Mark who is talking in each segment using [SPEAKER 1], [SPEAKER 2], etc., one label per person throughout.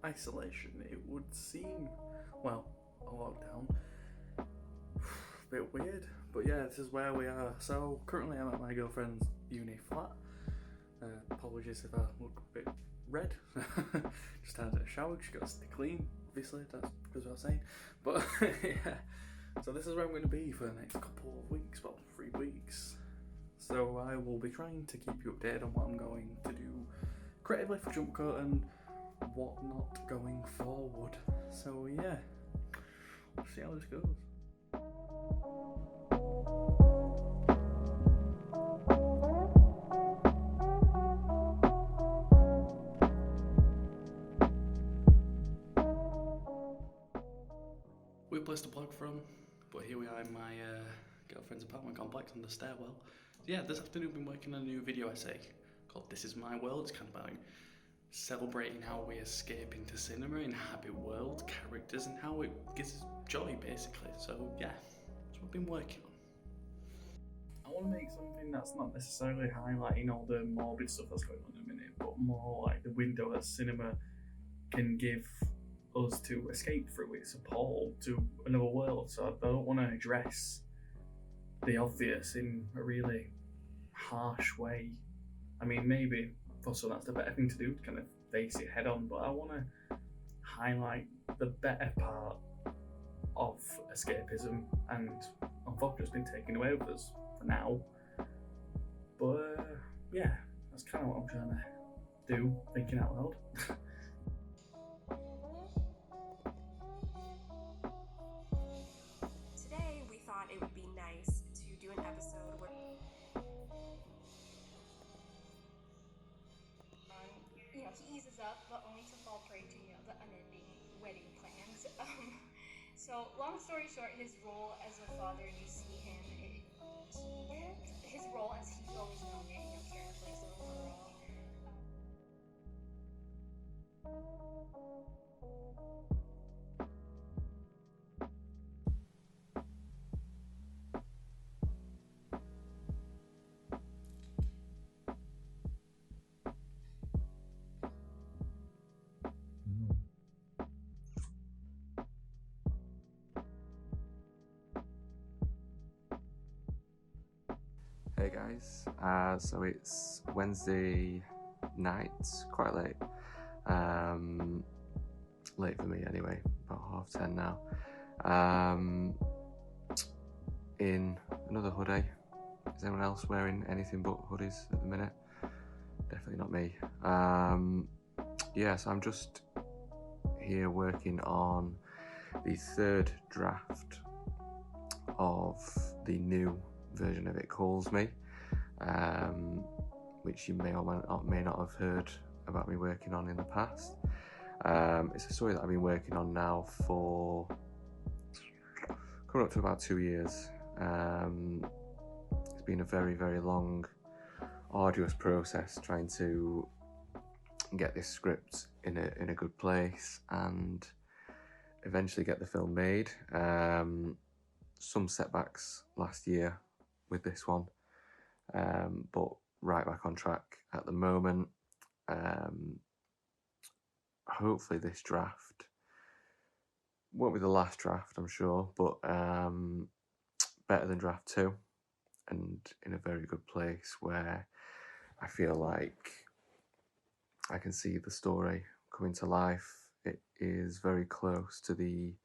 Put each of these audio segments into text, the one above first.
[SPEAKER 1] Isolation, it would seem, well, a lockdown, a bit weird, but yeah, this is where we are. So currently I'm at my girlfriend's uni flat. Apologies if I look a bit red. Just had a shower, she got to stay clean, obviously, that's because I was saying, but yeah, so this is where I'm going to be for the next couple of weeks, well, 3 weeks. So I will be trying to keep you updated on what I'm going to do creatively for JumpCut and whatnot going forward. So yeah, we'll see how this goes. Weird place to plug from, but here we are in my girlfriend's apartment complex on the stairwell. So yeah, this afternoon I've been working on a new video essay called This Is My World. It's kind of about celebrating how we escape into cinema, inhabit world characters, and how it gives us joy, basically. So yeah, that's what I've been working on. I want to make something that's not necessarily highlighting all the morbid stuff that's going on in a minute, but more like the window that cinema can give us to escape through its appall to another world. So I don't want to address the obvious in a really harsh way. I mean, maybe for some that's the better thing to do, to kind of face it head on, but I want to highlight the better part of escapism, and unfortunately it's been taken away with us for now. But yeah, that's kind of what I'm trying to do, thinking out loud.
[SPEAKER 2] Today we thought it would be nice to do an episode where
[SPEAKER 3] he eases up, but only to fall prey to the unending wedding plans. So long story short, his role as a father, you see him, his role as he's always known it, sharing a place of a girl.
[SPEAKER 4] Hey guys, so it's Wednesday night, quite late. Late for me anyway, about 10:30 now. In another hoodie. Is anyone else wearing anything but hoodies at the minute? Definitely not me. So I'm just here working on the third draft of the new version of It Calls Me, which you may or may not have heard about me working on in the past. It's a story that I've been working on now for coming up to about 2 years. It's been a very, very long, arduous process trying to get this script in a good place and eventually get the film made. Some setbacks last year with this one, but right back on track at the moment. Hopefully this draft won't be the last draft, I'm sure, but better than draft 2 and in a very good place where I feel like I can see the story coming to life. It is very close to the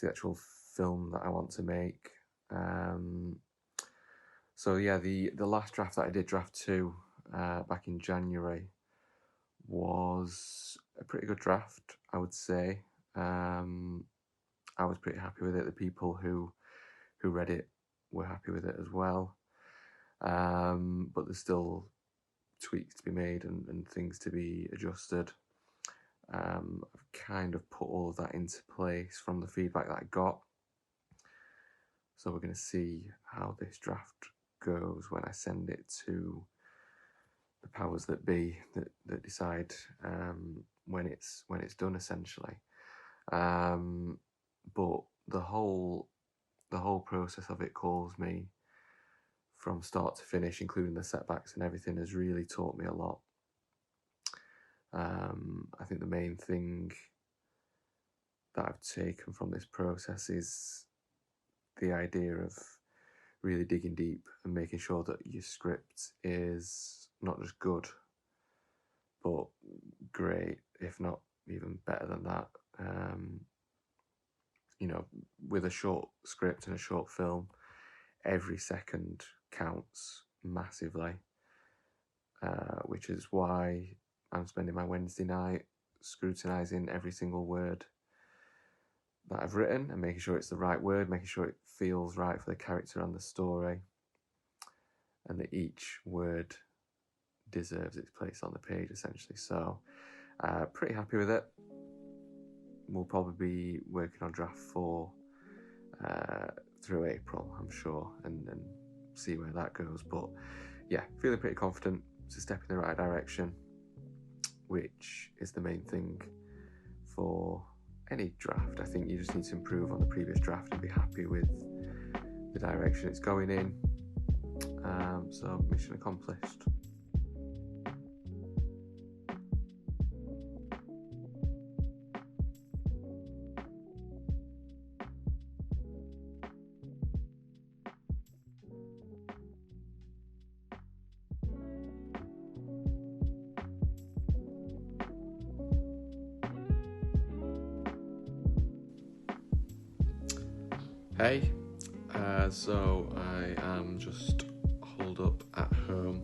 [SPEAKER 4] actual film that I want to make. So yeah, the last draft that I did, draft 2, back in January, was a pretty good draft, I would say. I was pretty happy with it. The people who read it were happy with it as well. But there's still tweaks to be made and things to be adjusted. I've kind of put all of that into place from the feedback that I got. So we're going to see how this draft goes when I send it to powers that be that decide when it's done, essentially. But the whole process of it calls me from start to finish, including the setbacks and everything, has really taught me a lot. I think the main thing that I've taken from this process is the idea of really digging deep and making sure that your script is not just good, but great, if not even better than that. You know, with a short script and a short film, every second counts massively, which is why I'm spending my Wednesday night scrutinising every single word that I've written and making sure it's the right word, making sure it feels right for the character and the story, and that each word deserves its place on the page, essentially. So, pretty happy with it. We'll probably be working on draft 4 through April, I'm sure, and see where that goes. But yeah, feeling pretty confident. It's a step in the right direction, which is the main thing for any draft. I think you just need to improve on the previous draft and be happy with the direction it's going in. So mission accomplished. Hey, so I am just holed up at home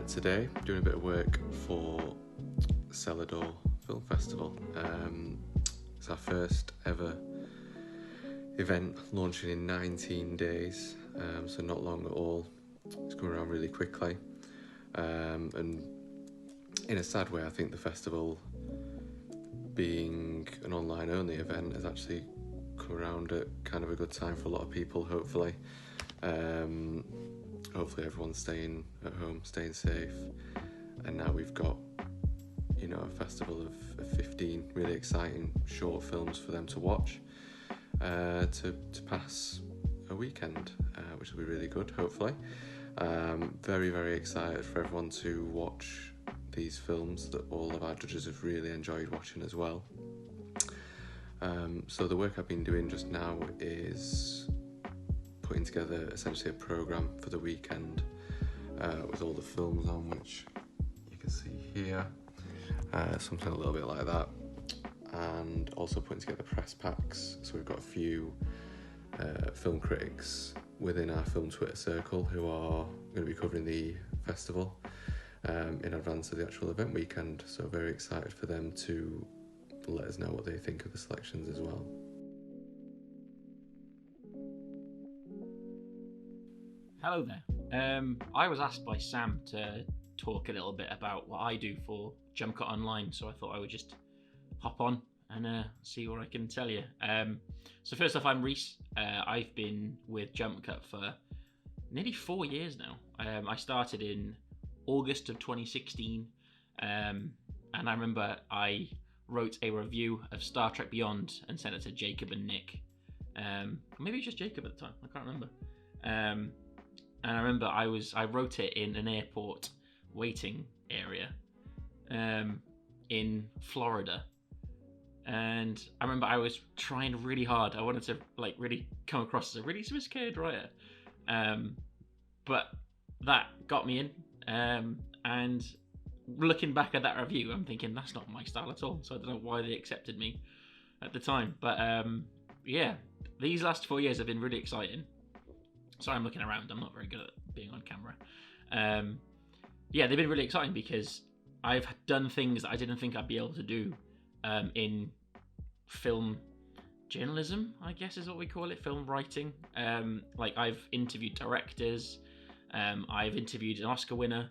[SPEAKER 4] today, doing a bit of work for Celador Film Festival. It's our first ever event, launching in 19 days, so not long at all. It's coming around really quickly, and in a sad way, I think the festival, being an online only event, has actually come around at kind of a good time for a lot of people, hopefully. Hopefully everyone's staying at home, staying safe, and now we've got, you know, a festival of 15 really exciting short films for them to watch, to pass a weekend, which will be really good, hopefully. Very, very excited for everyone to watch these films that all of our judges have really enjoyed watching as well. So the work I've been doing just now is putting together essentially a programme for the weekend, with all the films on, which you can see here, something a little bit like that, and also putting together press packs. So we've got a few film critics within our film Twitter circle who are going to be covering the festival in advance of the actual event weekend, so very excited for them to let us know what they think of the selections as well.
[SPEAKER 5] Hello there. I was asked by Sam to talk a little bit about what I do for JumpCut Online, so I thought I would just hop on and see what I can tell you. So first off, I'm Rhys. I've been with JumpCut for nearly 4 years now. I started in August of 2016, and I remember I wrote a review of Star Trek Beyond and sent it to Jacob and Nick. Maybe it was just Jacob at the time, I can't remember. And I remember I wrote it in an airport waiting area in Florida. And I remember I was trying really hard. I wanted to really come across as a really sophisticated writer. But that got me in. And looking back at that review, I'm thinking that's not my style at all. So I don't know why they accepted me at the time. But yeah, these last 4 years have been really exciting. Sorry, I'm looking around. I'm not very good at being on camera. Yeah, they've been really exciting because I've done things that I didn't think I'd be able to do in film journalism, I guess is what we call it, film writing. I've interviewed directors. I've interviewed an Oscar winner,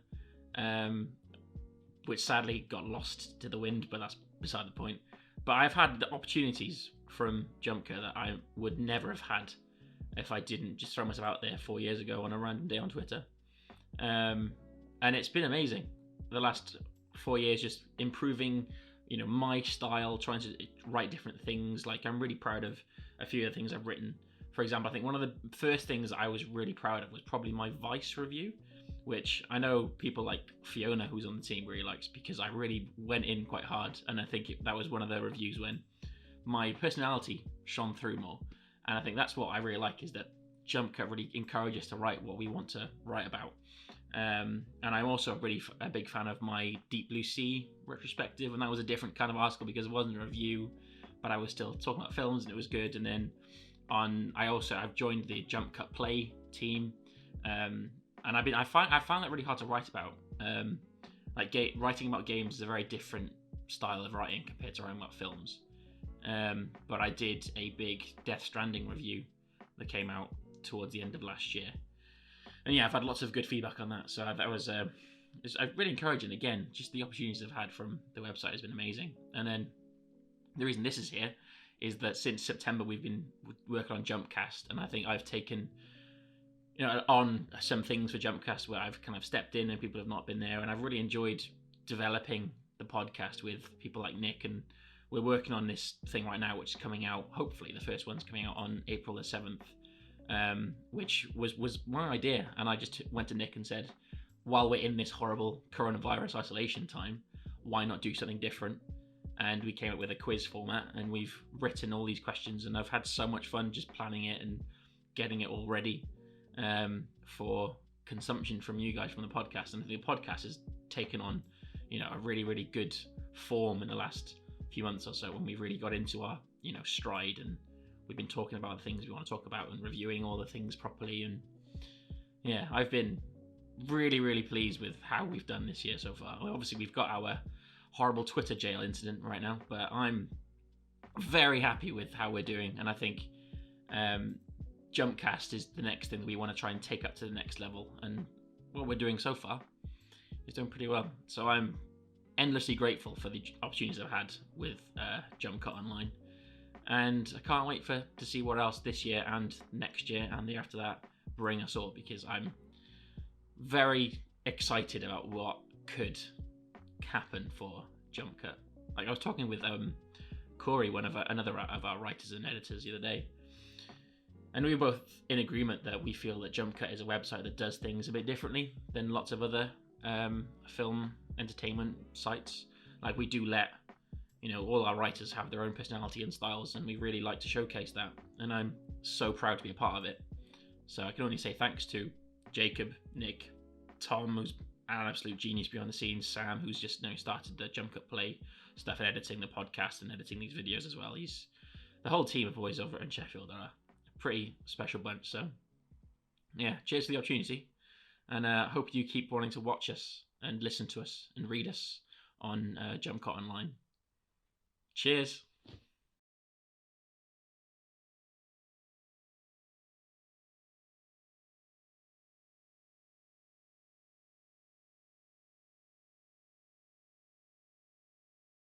[SPEAKER 5] which sadly got lost to the wind, but that's beside the point. But I've had the opportunities from JumpCut that I would never have had if I didn't just throw myself out there 4 years ago on a random day on Twitter. And and it's been amazing. The last 4 years, just improving, my style, trying to write different things. Like, I'm really proud of a few of the things I've written. For example, I think one of the first things I was really proud of was probably my Vice review, which I know people like Fiona, who's on the team, really likes, because I really went in quite hard. And I think that was one of the reviews when my personality shone through more. And I think that's what I really like, is that JumpCut really encourages us to write what we want to write about. And I'm also really a big fan of my Deep Blue Sea retrospective, and that was a different kind of article because it wasn't a review, but I was still talking about films and it was good. And then I've joined the JumpCut Play team, and I found that really hard to write about. Writing about games is a very different style of writing compared to writing about films. But I did a big Death Stranding review that came out towards the end of last year. And yeah, I've had lots of good feedback on that. So that was it's really encouraging. Again, just the opportunities I've had from the website has been amazing. And then the reason this is here is that since September we've been working on JumpCast, and I think I've taken on some things for JumpCast where I've kind of stepped in and people have not been there, and I've really enjoyed developing the podcast with people like Nick, and we're working on this thing right now which is coming out, hopefully the first one's coming out on April the 7th, which was my idea. And I just went to Nick and said, while we're in this horrible coronavirus isolation time, why not do something different? And we came up with a quiz format, and we've written all these questions, and I've had so much fun just planning it and getting it all ready for consumption from you guys from the podcast. And the podcast has taken on a really, really good form in the last few months or so, when we really got into our stride, and we've been talking about the things we want to talk about and reviewing all the things properly. And yeah, I've been really, really pleased with how we've done this year so far. Well, obviously we've got our horrible Twitter jail incident right now, but I'm very happy with how we're doing. And I think JumpCast is the next thing that we want to try and take up to the next level, and what we're doing so far is doing pretty well. So I'm endlessly grateful for the opportunities I've had with JumpCut Online, and I can't wait to see what else this year and next year and the year after that bring us all, because I'm very excited about what could happen for JumpCut. Like, I was talking with Corey, another of our writers and editors, the other day, and we were both in agreement that we feel that JumpCut is a website that does things a bit differently than lots of other film entertainment sites. Like, we do let all our writers have their own personality and styles, and we really like to showcase that, and I'm so proud to be a part of it. So I can only say thanks to Jacob, Nick, Tom, who's an absolute genius behind the scenes, Sam, who's just started the JumpCut Play stuff and editing the podcast and editing these videos as well. The whole team of boys over in Sheffield are a pretty special bunch. So yeah, cheers for the opportunity, and hope you keep wanting to watch us and listen to us and read us on JumpCut Online. Cheers.